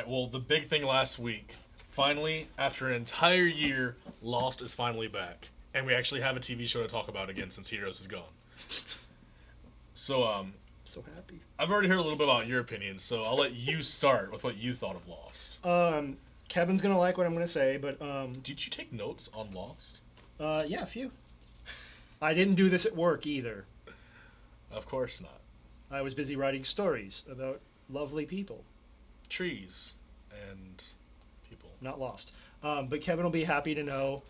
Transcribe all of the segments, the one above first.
right, well, the big thing last week, finally, after an entire year, Lost is finally back. And we actually have a TV show to talk about again since Heroes is gone. So, So happy. I've already heard a little bit about your opinion, so I'll let you start with what you thought of Lost. Kevin's gonna like what I'm gonna say, but Did you take notes on Lost? yeah, a few. I didn't do this at work either. Of course not. I was busy writing stories about lovely people, Trees and people. not lost. But Kevin will be happy to know.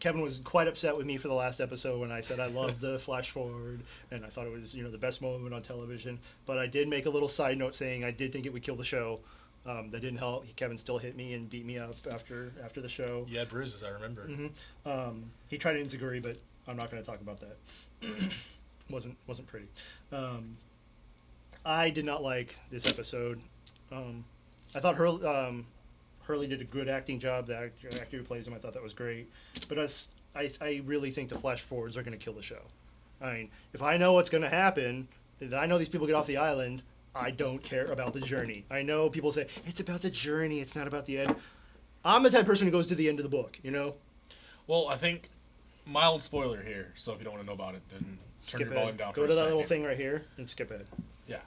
Kevin was quite upset with me for the last episode when I said I loved the flash forward and I thought it was the best moment on television. But I did make a little side note saying I did think it would kill the show. That didn't help. Kevin still hit me and beat me up after the show. You had bruises, I remember. Mm-hmm. He tried to enziguri, but I'm not going to talk about that. wasn't pretty. I did not like this episode. I thought Hurley did a good acting job. The actor who plays him, I thought that was great. But I really think the flash forwards are going to kill the show. I mean, if I know what's going to happen, if I know these people get off the island, I don't care about the journey. I know people say, it's about the journey, it's not about the end. I'm the type of person who goes to the end of the book, Well, I think, mild spoiler here, so if you don't want to know about it, then turn your volume down for a Go to that second. little thing right here and skip ahead. Yeah.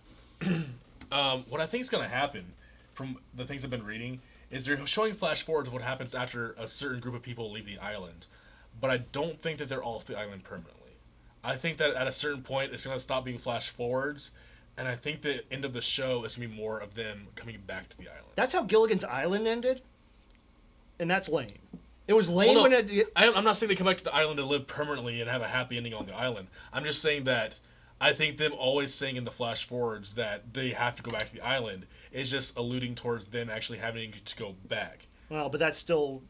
What I think is going to happen, from the things I've been reading, is they're showing flash forwards of what happens after a certain group of people leave the island. But I don't think that they're all off the island permanently. I think that at a certain point, it's going to stop being flash forwards, and I think the end of the show is going to be more of them coming back to the island. That's how Gilligan's Island ended, and that's lame. It was lame when it... I'm not saying they come back to the island to live permanently and have a happy ending on the island. I'm just saying that I think them always saying in the flash forwards that they have to go back to the island is just alluding towards them actually having to go back. Well, but that's still,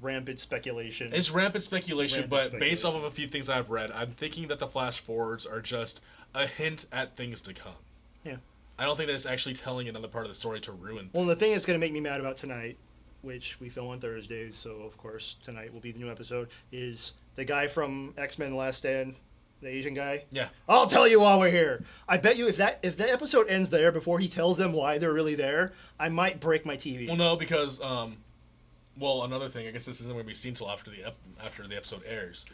rampant speculation. It's rampant speculation, but based off of a few things I've read, I'm thinking that the flash forwards are just a hint at things to come. Yeah. I don't think that it's actually telling another part of the story to ruin Well, the thing that's going to make me mad about tonight, which we film on Thursdays, so of course tonight will be the new episode, is the guy from X-Men Last Stand, the Asian guy. Yeah. I'll tell you while we're here. I bet you if that episode ends there before he tells them why they're really there, I might break my TV. Well, no, because another thing, I guess this isn't going to be seen until after the episode airs,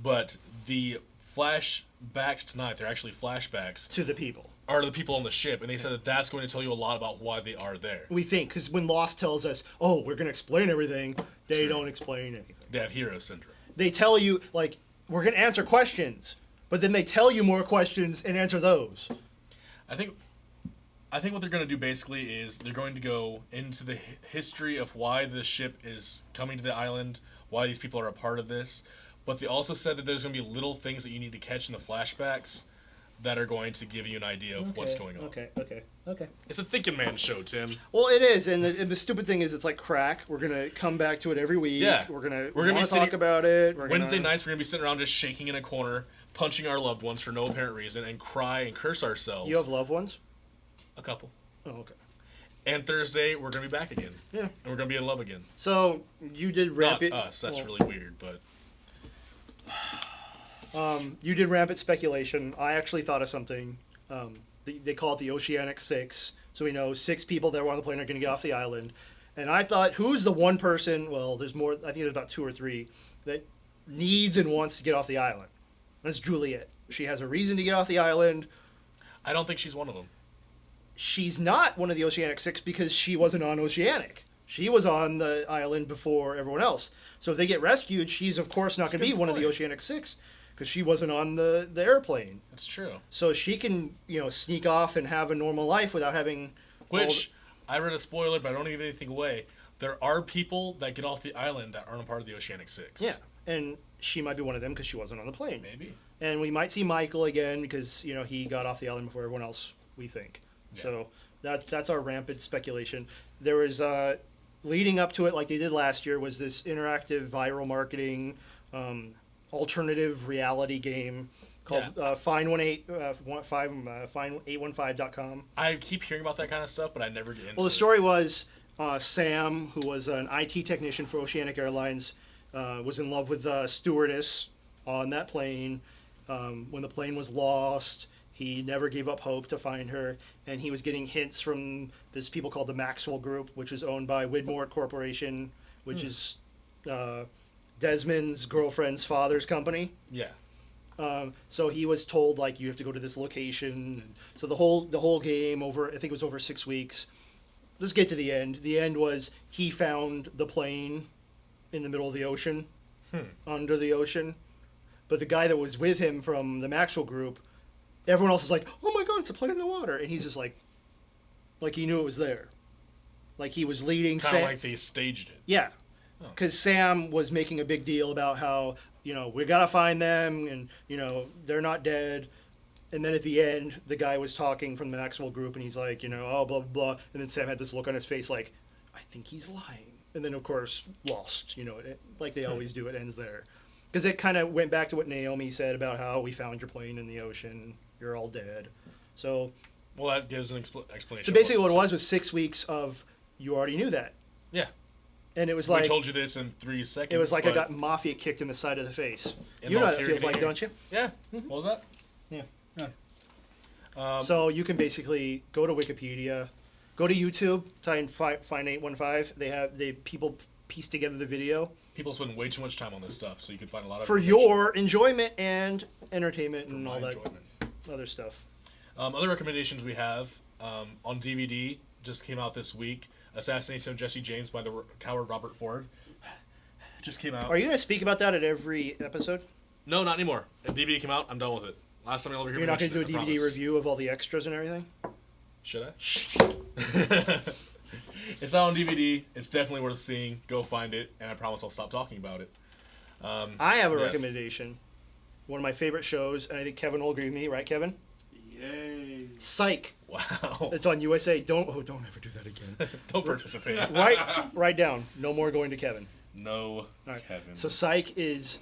but the flashbacks tonight, they're actually flashbacks to the people. Are the people on the ship, and they said that that's going to tell you a lot about why they are there. We think, because when Lost tells us, oh, we're going to explain everything, they don't explain anything. They have hero syndrome. They tell you, we're going to answer questions, but then they tell you more questions and answer those. I think what they're going to do basically is they're going to go into the history of why the ship is coming to the island, why these people are a part of this, but they also said that there's going to be little things that you need to catch in the flashbacks that are going to give you an idea of what's going on. Okay. It's a thinking man show, Tim. Well, it is, and the stupid thing is it's like crack. We're going to come back to it every week. Yeah. We're going be to talk about it. Wednesday nights, we're going to be sitting around just shaking in a corner, punching our loved ones for no apparent reason, and cry and curse ourselves. You have loved ones? A couple. Oh, okay. And Thursday, we're going to be back again. Yeah. And we're going to be in love again. So, you did rampant... Not us. That's really weird, but... You did rampant speculation. I actually thought of something. They call it the Oceanic Six. So we know 6 people that were on the plane are going to get off the island. And I thought, who's the one person, well, there's more, I think there's about 2 or 3, that needs and wants to get off the island? That's Juliet. She has a reason to get off the island. I don't think she's one of them. She's not one of the Oceanic Six because she wasn't on Oceanic. She was on the island before everyone else. So if they get rescued, she's of course not going to be one of the Oceanic Six because she wasn't on the airplane. That's true. So she can, sneak off and have a normal life without having... Which, I read a spoiler, but I don't give anything away. There are people that get off the island that aren't a part of the Oceanic Six. Yeah, and she might be one of them because she wasn't on the plane. Maybe. And we might see Michael again because, he got off the island before everyone else, we think. Yeah. So that's our rampant speculation. There was, leading up to it, like they did last year, was this interactive viral marketing alternative reality game called Find815.com. I keep hearing about that kind of stuff, but I never get into it. Well, the story was Sam, who was an IT technician for Oceanic Airlines, was in love with the stewardess on that plane. When the plane was lost, He never gave up hope to find her, and he was getting hints from this people called the Maxwell Group, which is owned by Widmore Corporation, which is Desmond's girlfriend's father's company. Yeah. So he was told, like, you have to go to this location. So the whole game, over, I think it was over 6 weeks. Let's get to the end. The end was he found the plane in the middle of the ocean, under the ocean. But the guy that was with him from the Maxwell Group, everyone else is like, oh my God, it's a plane in the water. And he's just like he knew it was there. Like he was leading Kind of Sam. like they staged it. Yeah. Because Sam was making a big deal about how, we got to find them and, they're not dead. And then at the end, the guy was talking from the Maxwell Group and he's like, oh, blah, blah, blah. And then Sam had this look on his face like, I think he's lying. And then, of course, lost, like they always do, it ends there. Because it kind of went back to what Naomi said about how we found your plane in the ocean. You're all dead. So. Well, that gives an explanation. So basically what it was 6 weeks of you already knew that. Yeah. And it was We like. told you this in 3 seconds. It was like I got mafia kicked in the side of the face. You know what it feels like, don't you? Yeah. What was that? Yeah. So So you can basically go to Wikipedia, go to YouTube, type in find 815. People piece together the video people spend way too much time on this stuff, so you can find a lot of for information. your enjoyment and entertainment and My all that enjoyment. other stuff. Other recommendations we have on DVD just came out this week. Assassination of Jesse James by the coward Robert Ford just came out. Are you going to speak about that at every episode? No, not anymore. If DVD came out, I'm done with it. Last time I'll ever hear. You're not going to do a mention DVD it, I promise. review of all the extras and everything? Should I? It's not on DVD. It's definitely worth seeing. Go find it, and I promise I'll stop talking about it. I have a yes. recommendation. One of my favorite shows, and I think Kevin will agree with me, right, Kevin? Yay. Psych. Wow. It's on USA. Don't ever do that again. Don't participate. Write down. No more going to Kevin. No, All right. Kevin. So Psych is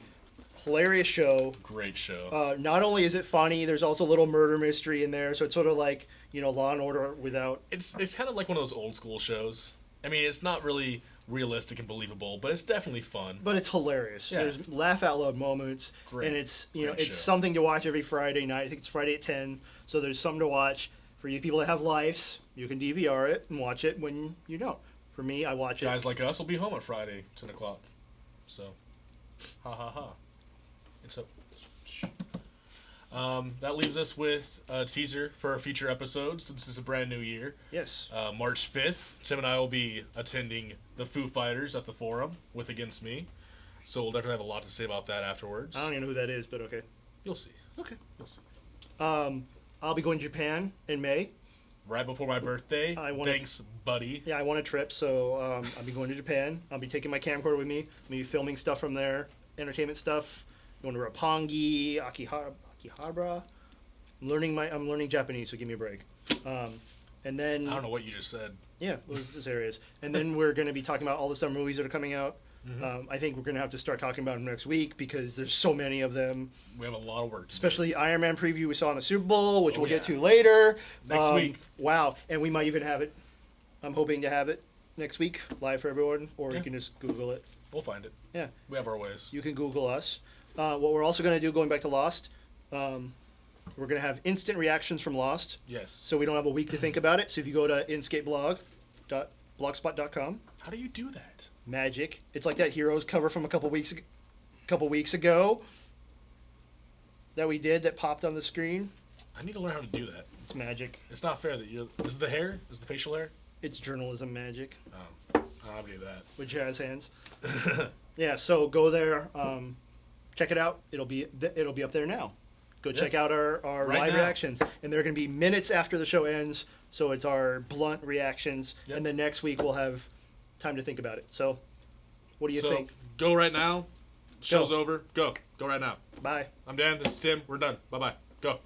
hilarious show. Great show. Not only is it funny, there's also a little murder mystery in there. So it's sort of like, Law and Order without. It's kind of like one of those old school shows. I mean, it's not really realistic and believable, but it's definitely fun. But it's hilarious. Yeah. There's laugh out loud moments. Great. And it's, Great it's show. something to watch every Friday night. I think it's Friday at 10. So there's something to watch. For you people that have lives, you can DVR it and watch it when you don't. For me, I watch it. Guys like us will be home on Friday, 10 o'clock. So, ha ha ha. It's up. That leaves us with a teaser for our future episodes since it's a brand new year. Yes. March 5th, Tim and I will be attending the Foo Fighters at the Forum with Against Me. So we'll definitely have a lot to say about that afterwards. I don't even know who that is, but okay. You'll see. Okay. You'll see. I'll be going to Japan in May. Right before my birthday. Thanks, buddy. Yeah, I want a trip, so I'll be going to Japan. I'll be taking my camcorder with me. I'll be filming stuff from there, entertainment stuff. Going to Roppongi, Akihabara. I'm learning Japanese, so give me a break. And then I don't know what you just said. yeah, those areas. And then we're going to be talking about all the summer movies that are coming out. I think we're going to have to start talking about them next week because there's so many of them. We have a lot of work to do. Especially the Iron Man preview we saw in the Super Bowl, which Oh, we'll get yeah. to later. Next week. Wow. And we might even have it. I'm hoping to have it next week live for everyone, or Yeah. you can just Google it. We'll find it. Yeah. We have our ways. You can Google us. What we're also going to do, going back to Lost, we're going to have instant reactions from Lost, Yes. so we don't have a week to think about it. So if you go to inskateblog.blogspot.com, How do you do that? magic. It's like that Heroes cover from a couple weeks ago that we did that popped on the screen. I need to learn how to do that. It's magic. It's not fair that you. Is it the hair? Is it the facial hair? It's journalism magic Oh, I don't have any of that. with jazz hands. Yeah, so go there, check it out. It'll be up there now. Go check out our Right live now. reactions, and they're going to be minutes after the show ends. So it's our blunt reactions, Yep. and then next week we'll have time to think about it. So, what do you So think? go right now. Show's Go. over. Go. Go right now. Bye. I'm Dan. This is Tim. We're done. Bye bye. Go.